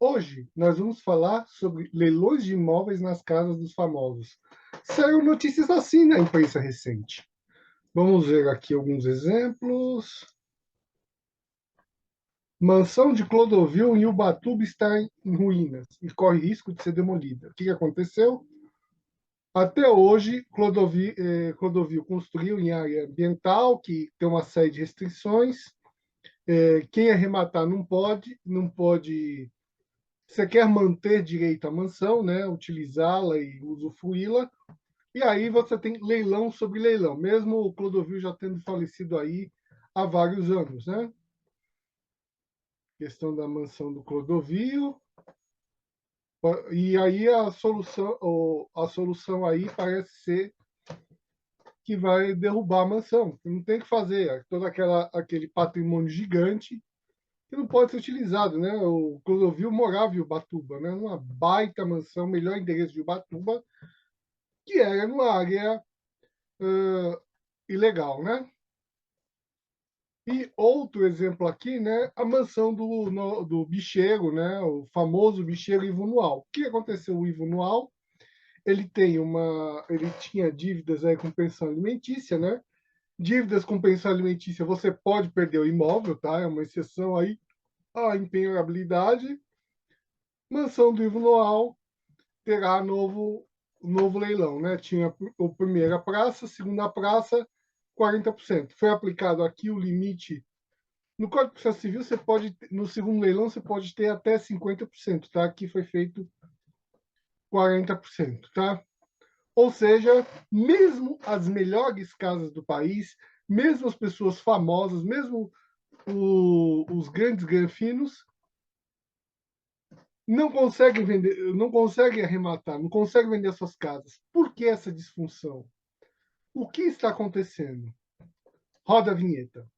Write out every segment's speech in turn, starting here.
Hoje nós vamos falar sobre leilões de imóveis nas casas dos famosos. Saíram notícias assim na imprensa recente. Vamos ver aqui alguns exemplos. Mansão de Clodovil em Ubatuba está em ruínas e corre risco de ser demolida. O que aconteceu? Até hoje, Clodovil construiu em área ambiental, que tem uma série de restrições. Quem arrematar não pode. Você quer manter direito à mansão, né? Utilizá-la e usufruí-la. E aí você tem leilão sobre leilão, mesmo o Clodovil já tendo falecido aí há vários anos, né? Questão da mansão do Clodovil. E aí a solução aí parece ser que vai derrubar a mansão. Não tem o que fazer. Todo aquele patrimônio gigante que não pode ser utilizado, né? O Clodovil morava em Ubatuba, né? Numa baita mansão, melhor endereço de Ubatuba, que era numa área ilegal, né? E outro exemplo aqui, né? A mansão do bicheiro, né? O famoso bicheiro Ivo Nual. O que aconteceu com o Ivo Nual? Ele tinha dívidas aí com pensão alimentícia, né? Dívidas com pensão alimentícia, você pode perder o imóvel, tá? É uma exceção aí à impenhorabilidade. Mansão do Ivo Noal terá novo leilão, né? Tinha a primeira praça, segunda praça, 40%. Foi aplicado aqui o limite. No Código de Processo Civil, no segundo leilão, você pode ter até 50%, tá? Aqui foi feito 40%, tá? Ou seja, mesmo as melhores casas do país, mesmo as pessoas famosas, mesmo os grandes granfinos, não conseguem vender, não conseguem arrematar, não conseguem vender suas casas. Por que essa disfunção? O que está acontecendo? Roda a vinheta.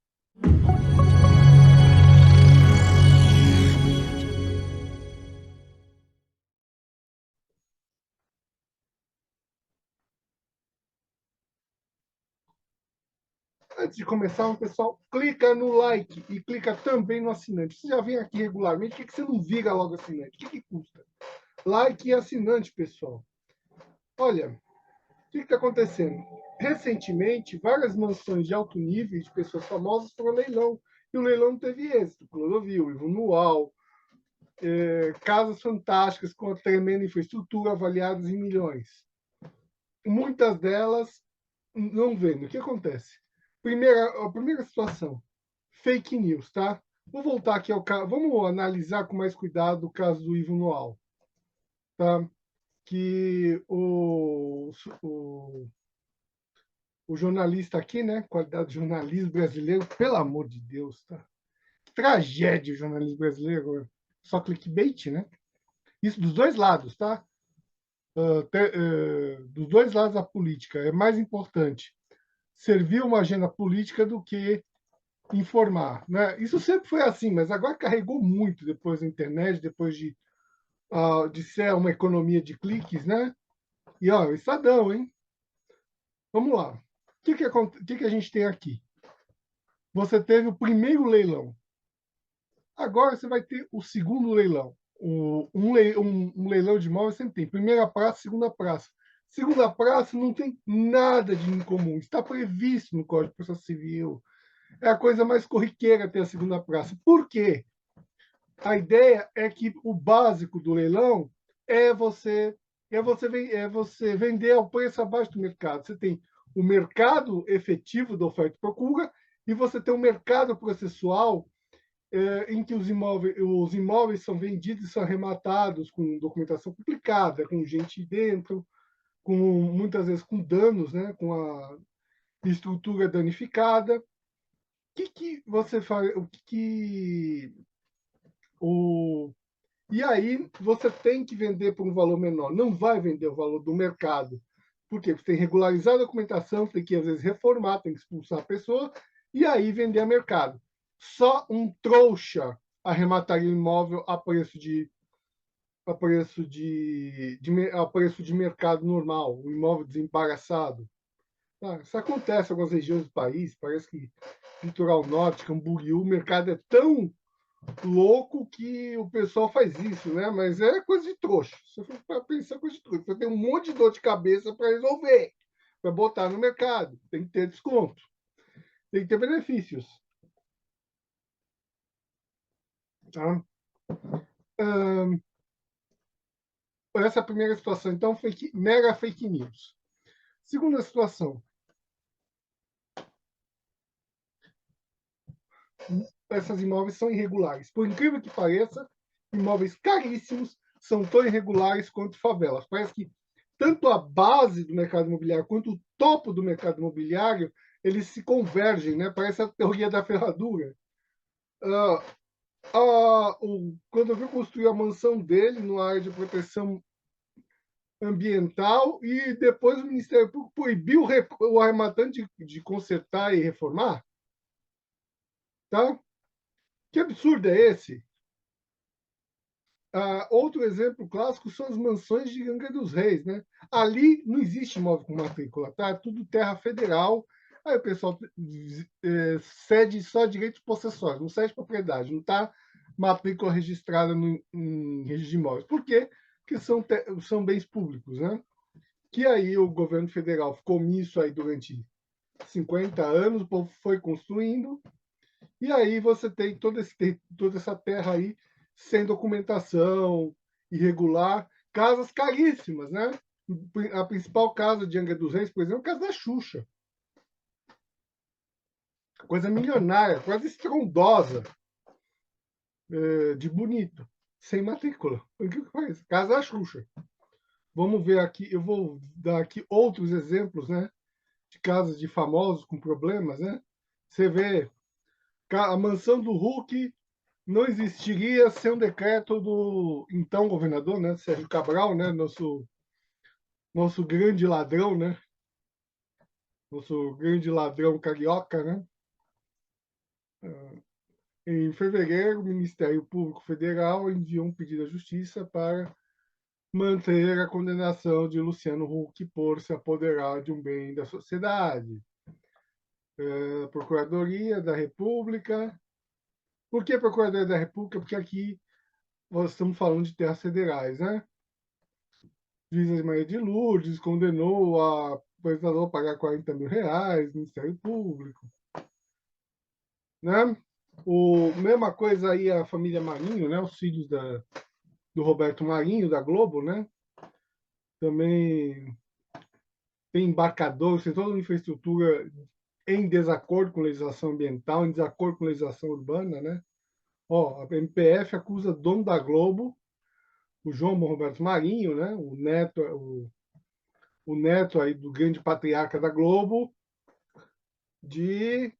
Antes de começar, pessoal, clica no like e clica também no assinante. Você já vem aqui regularmente, por que você não vira logo assinante? O que custa? Like e assinante, pessoal. Olha, o que está acontecendo? Recentemente, várias mansões de alto nível de pessoas famosas foram leilão. E o leilão não teve êxito. Clodovil, Ivo Nual, casas fantásticas com a tremenda infraestrutura avaliadas em milhões. Muitas delas não vendem. O que acontece? A primeira situação, fake news, tá? Vou voltar aqui ao caso. Vamos analisar com mais cuidado o caso do Ivo Noal, tá? Que o jornalista aqui, né? Qualidade de jornalismo brasileiro, pelo amor de Deus, tá? Tragédia o jornalismo brasileiro. Só clickbait, né? Isso dos dois lados, tá? Dos dois lados da política. É mais importante servir uma agenda política do que informar, né? Isso sempre foi assim, mas agora carregou muito depois da internet, depois de ser uma economia de cliques, né? E ó, Estadão, hein? Vamos lá. O que a gente tem aqui? Você teve o primeiro leilão. Agora você vai ter o segundo leilão. Um leilão de imóveis sempre tem primeira praça, segunda praça. Segunda praça não tem nada de incomum. Está previsto no Código de Processo Civil. É a coisa mais corriqueira ter a segunda praça. Por quê? A ideia é que o básico do leilão é você vender ao preço abaixo do mercado. Você tem o mercado efetivo da oferta e procura e você tem o mercado processual em que os imóveis são vendidos e são arrematados com documentação complicada, com gente dentro, muitas vezes com danos, né, com a estrutura danificada. Que você faz? O E aí você tem que vender por um valor menor. Não vai vender o valor do mercado. Por quê? Porque tem que regularizar a documentação, tem que, às vezes, reformar, tem que expulsar a pessoa, e aí vender a mercado. Só um trouxa arremataria o imóvel a preço de mercado normal, o imóvel desembaraçado. Isso acontece em algumas regiões do país, parece que litoral norte, Camboriú, o mercado é tão louco que o pessoal faz isso, né? Mas é coisa de trouxa. Se for para pensar, coisa de trouxa. Você tem um monte de dor de cabeça para resolver, para botar no mercado. Tem que ter desconto, tem que ter benefícios. Tá? Essa é a primeira situação. Então, mega fake news. Segunda situação. Essas imóveis são irregulares. Por incrível que pareça, imóveis caríssimos são tão irregulares quanto favelas. Parece que tanto a base do mercado imobiliário quanto o topo do mercado imobiliário, eles se convergem, né? Parece a teoria da ferradura. Quando eu vi construir a mansão dele numa área de proteção ambiental e depois o Ministério Público proibiu o arrematante de consertar e reformar, tá? Que absurdo é esse? Outro exemplo clássico são as mansões de Angra dos Reis, né? Ali não existe imóvel com matrícula, tá? É tudo terra federal. Aí o pessoal cede só direitos possessórios, não cede propriedade, não está matrícula registrada em registro de imóveis. Por quê? Porque são bens públicos, né? Que aí o governo federal ficou omisso aí durante 50 anos, o povo foi construindo, e aí você tem toda essa terra aí sem documentação, irregular, casas caríssimas, né? A principal casa de Angra dos Reis, por exemplo, é a casa da Xuxa. Coisa milionária, quase estrondosa, de bonito, sem matrícula. O que faz? Casa da Xuxa. Vamos ver aqui, eu vou dar aqui outros exemplos, né? De casas de famosos com problemas, né? Você vê a mansão do Hulk não existiria sem um decreto do então governador, né, Sérgio Cabral, né, nosso grande ladrão, né, nosso grande ladrão carioca, né. Em fevereiro, o Ministério Público Federal enviou um pedido à Justiça para manter a condenação de Luciano Huck por se apoderar de um bem da sociedade. A Procuradoria da República. Por que a Procuradoria da República? Porque aqui nós estamos falando de terras federais, né? Juíza Maria de Lourdes condenou a apresentador a pagar R$ 40 mil, Ministério Público, né? Mesma coisa aí a família Marinho, né? Os filhos do Roberto Marinho, da Globo, né? Também tem embarcadores, tem toda uma infraestrutura em desacordo com legislação ambiental, em desacordo com legislação urbana, né? Ó, a MPF acusa dono da Globo, o João Roberto Marinho, né? O neto aí do grande patriarca da Globo, de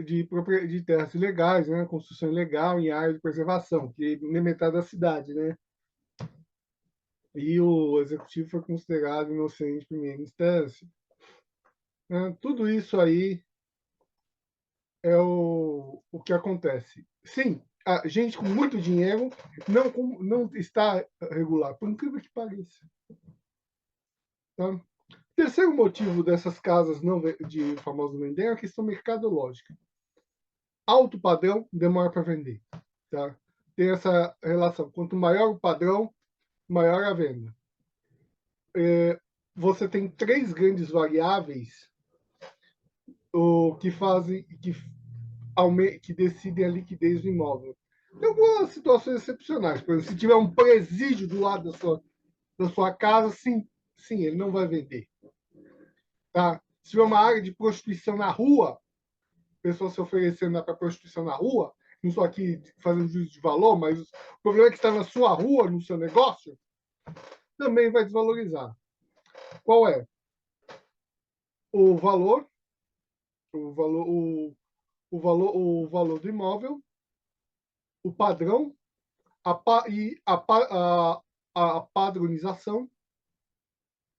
de terras ilegais, né? Construção ilegal em área de preservação, que nem metade da cidade, né? E o executivo foi considerado inocente em primeira instância. Né? Tudo isso aí é o que acontece. Sim, a gente com muito dinheiro não está regular, por incrível que pareça. Tá? Terceiro motivo dessas casas não de famosos vender é a questão mercadológica. Alto padrão demora para vender. Tá? Tem essa relação. Quanto maior o padrão, maior a venda. Você tem três grandes variáveis que fazem que decidem a liquidez do imóvel. Tem algumas situações excepcionais. Por exemplo, se tiver um presídio do lado da sua casa, sim, ele não vai vender. Tá? Se tiver uma área de prostituição na rua, pessoas se oferecendo para prostituição na rua, não estou aqui fazendo juízo de valor, mas o problema é que está na sua rua, no seu negócio, também vai desvalorizar. Qual é? O valor, o valor, o valor do imóvel, o padrão e a padronização,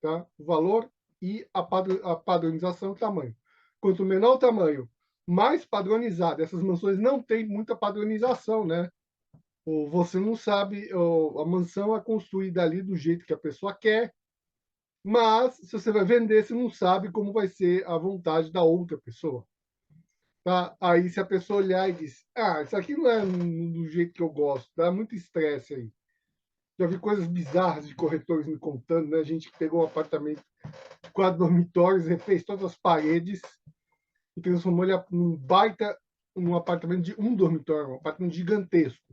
tá? O valor e a padronização, o tamanho. Quanto menor o tamanho, mais padronizado. Essas mansões não têm muita padronização, né? Ou você não sabe, a mansão é construída ali do jeito que a pessoa quer, mas se você vai vender, você não sabe como vai ser a vontade da outra pessoa. tá? Aí se a pessoa olhar e diz, ah, isso aqui não é do jeito que eu gosto, dá muito estresse aí. Já vi coisas bizarras de corretores me contando, né? A gente que pegou um apartamento de 4 dormitórios, refez todas as paredes e transformou ele num baita, num apartamento de 1 dormitório, um apartamento gigantesco.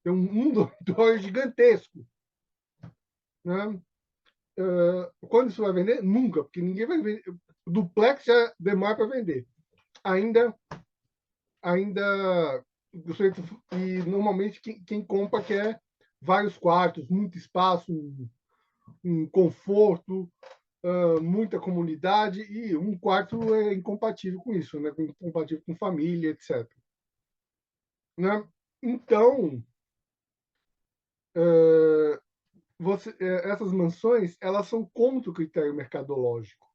Tem um dormitório gigantesco, né? Quando isso vai vender? Nunca, porque ninguém vai vender. O duplex já demora para vender. Ainda e normalmente quem compra quer vários quartos, muito espaço, um conforto, muita comunidade, e um quarto é incompatível com isso, né? Incompatível com família, etc. Né? Então, essas mansões elas são contra o critério mercadológico,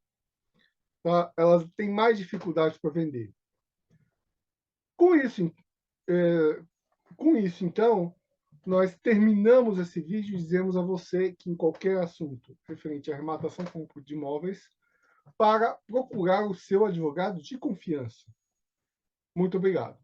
tá? Elas têm mais dificuldades para vender. Com isso, é, então, nós terminamos esse vídeo e dizemos a você que em qualquer assunto referente à arrematação de imóveis, para procurar o seu advogado de confiança. Muito obrigado.